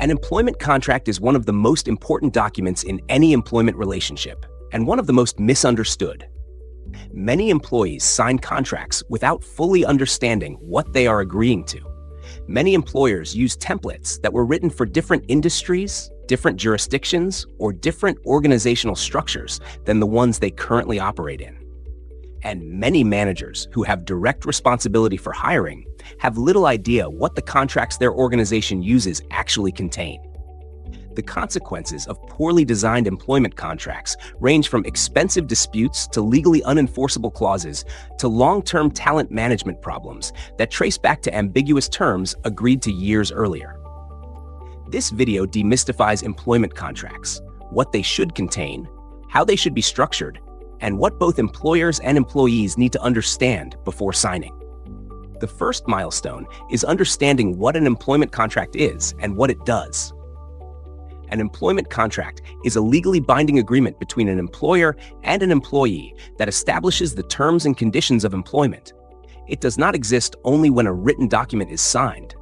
An employment contract is one of the most important documents in any employment relationship, and one of the most misunderstood. Many employees sign contracts without fully understanding what they are agreeing to. Many employers use templates that were written for different industries, different jurisdictions, or different organizational structures than the ones they currently operate in. And many managers who have direct responsibility for hiring have little idea what the contracts their organization uses actually contain. The consequences of poorly designed employment contracts range from expensive disputes to legally unenforceable clauses to long-term talent management problems that trace back to ambiguous terms agreed to years earlier. This video demystifies employment contracts, what they should contain, how they should be structured, and what both employers and employees need to understand before signing. The first milestone is understanding what an employment contract is and what it does. An employment contract is a legally binding agreement between an employer and an employee that establishes the terms and conditions of employment. It does not exist only when a written document is signed.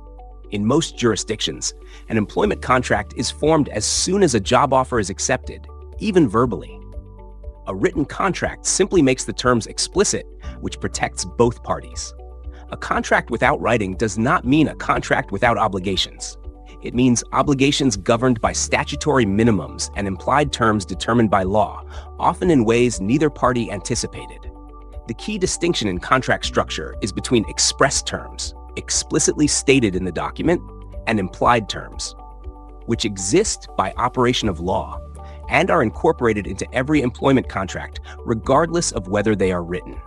In most jurisdictions, an employment contract is formed as soon as a job offer is accepted, even verbally. A written contract simply makes the terms explicit, which protects both parties. A contract without writing does not mean a contract without obligations. It means obligations governed by statutory minimums and implied terms determined by law, often in ways neither party anticipated. The key distinction in contract structure is between express terms, explicitly stated in the document, and implied terms, which exist by operation of law and are incorporated into every employment contract, regardless of whether they are written.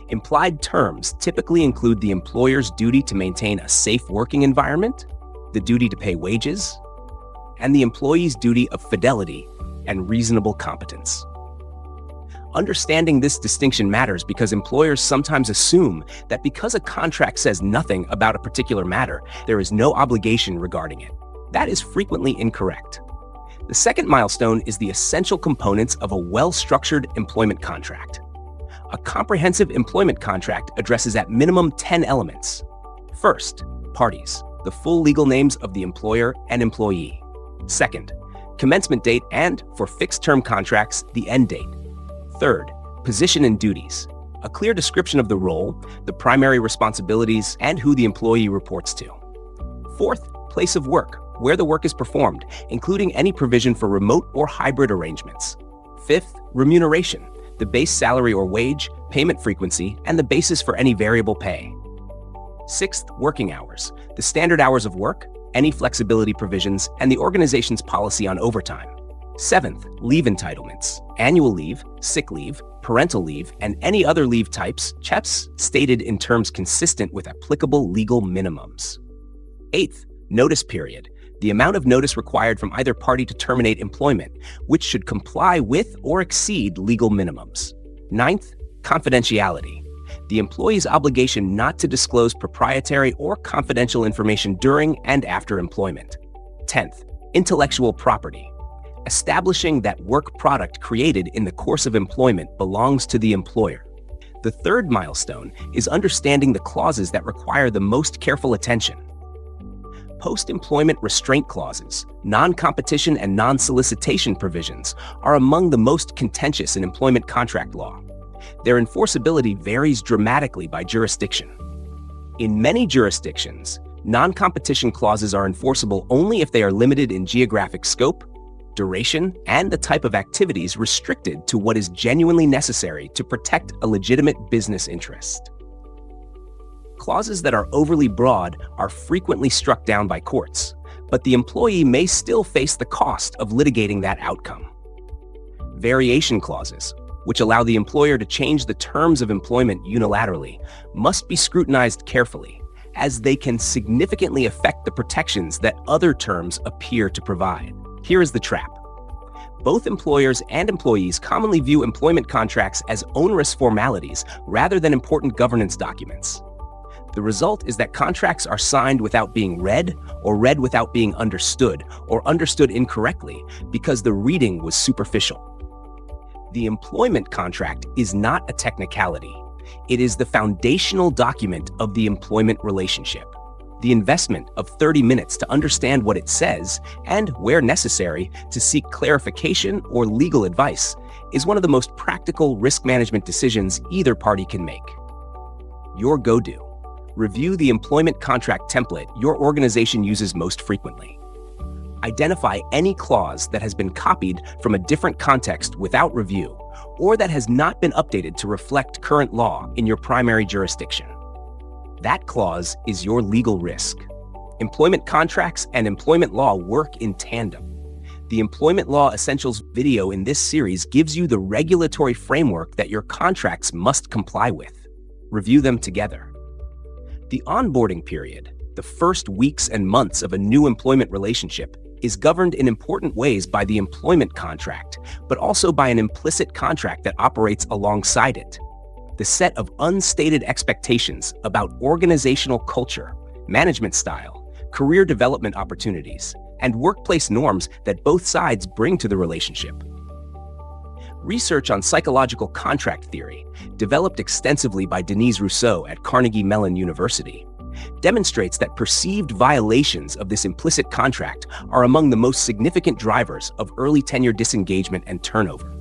Implied terms typically include the employer's duty to maintain a safe working environment, the duty to pay wages, and the employee's duty of fidelity and reasonable competence. Understanding this distinction matters because employers sometimes assume that because a contract says nothing about a particular matter, there is no obligation regarding it. That is frequently incorrect. The second milestone is the essential components of a well-structured employment contract. A comprehensive employment contract addresses at minimum 10 elements. First, parties, the full legal names of the employer and employee. Second, commencement date and, for fixed-term contracts, the end date. Third, position and duties, a clear description of the role, the primary responsibilities, and who the employee reports to. Fourth, place of work, where the work is performed, including any provision for remote or hybrid arrangements. Fifth, remuneration, the base salary or wage, payment frequency, and the basis for any variable pay. Sixth, working hours, the standard hours of work, any flexibility provisions, and the organization's policy on overtime. Seventh, leave entitlements, annual leave, sick leave, parental leave, and any other leave types, CHEPs, stated in terms consistent with applicable legal minimums. Eighth, notice period, the amount of notice required from either party to terminate employment, which should comply with or exceed legal minimums. Ninth, confidentiality, the employee's obligation not to disclose proprietary or confidential information during and after employment. 10th, intellectual property, establishing that work product created in the course of employment belongs to the employer. The third milestone is understanding the clauses that require the most careful attention. Post-employment restraint clauses, non-competition and non-solicitation provisions are among the most contentious in employment contract law. Their enforceability varies dramatically by jurisdiction. In many jurisdictions, non-competition clauses are enforceable only if they are limited in geographic scope, duration, and the type of activities restricted to what is genuinely necessary to protect a legitimate business interest. Clauses that are overly broad are frequently struck down by courts, but the employee may still face the cost of litigating that outcome. Variation clauses, which allow the employer to change the terms of employment unilaterally, must be scrutinized carefully, as they can significantly affect the protections that other terms appear to provide. Here is the trap. Both employers and employees commonly view employment contracts as onerous formalities rather than important governance documents. The result is that contracts are signed without being read, or read without being understood, or understood incorrectly because the reading was superficial. The employment contract is not a technicality. It is the foundational document of the employment relationship. The investment of 30 minutes to understand what it says and, where necessary, to seek clarification or legal advice is one of the most practical risk management decisions either party can make. Your go-to. Review the employment contract template your organization uses most frequently. Identify any clause that has been copied from a different context without review, or that has not been updated to reflect current law in your primary jurisdiction. That clause is your legal risk. Employment contracts and employment law work in tandem. The Employment Law Essentials video in this series gives you the regulatory framework that your contracts must comply with. Review them together. The onboarding period, the first weeks and months of a new employment relationship, is governed in important ways by the employment contract, but also by an implicit contract that operates alongside it. The set of unstated expectations about organizational culture, management style, career development opportunities, and workplace norms that both sides bring to the relationship. Research on psychological contract theory, developed extensively by Denise Rousseau at Carnegie Mellon University, demonstrates that perceived violations of this implicit contract are among the most significant drivers of early tenure disengagement and turnover.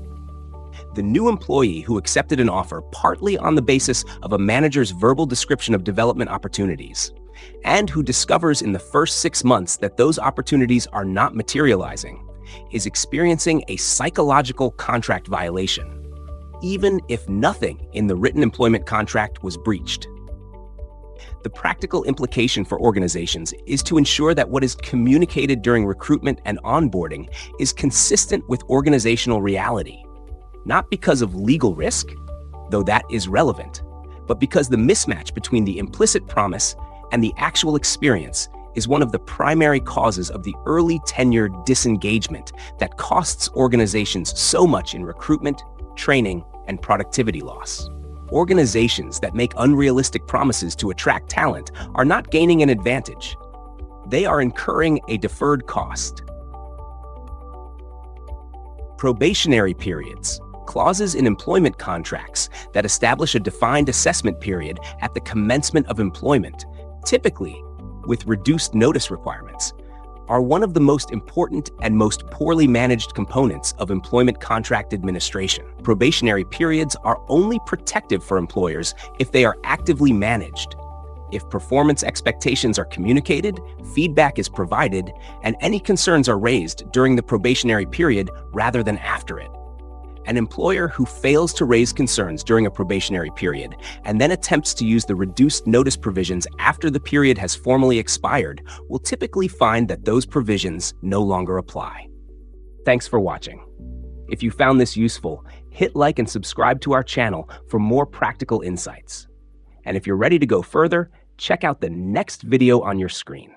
The new employee who accepted an offer partly on the basis of a manager's verbal description of development opportunities, and who discovers in the first 6 months that those opportunities are not materializing, is experiencing a psychological contract violation, even if nothing in the written employment contract was breached. The practical implication for organizations is to ensure that what is communicated during recruitment and onboarding is consistent with organizational reality, not because of legal risk, though that is relevant, but because the mismatch between the implicit promise and the actual experience is one of the primary causes of the early tenure disengagement that costs organizations so much in recruitment, training, and productivity loss. Organizations that make unrealistic promises to attract talent are not gaining an advantage. They are incurring a deferred cost. Probationary periods, clauses in employment contracts that establish a defined assessment period at the commencement of employment, typically with reduced notice requirements, are one of the most important and most poorly managed components of employment contract administration. Probationary periods are only protective for employers if they are actively managed. If performance expectations are communicated, feedback is provided, and any concerns are raised during the probationary period rather than after it. An employer who fails to raise concerns during a probationary period and then attempts to use the reduced notice provisions after the period has formally expired will typically find that those provisions no longer apply. Thanks for watching. If you found this useful, hit like and subscribe to our channel for more practical insights. And if you're ready to go further, check out the next video on your screen.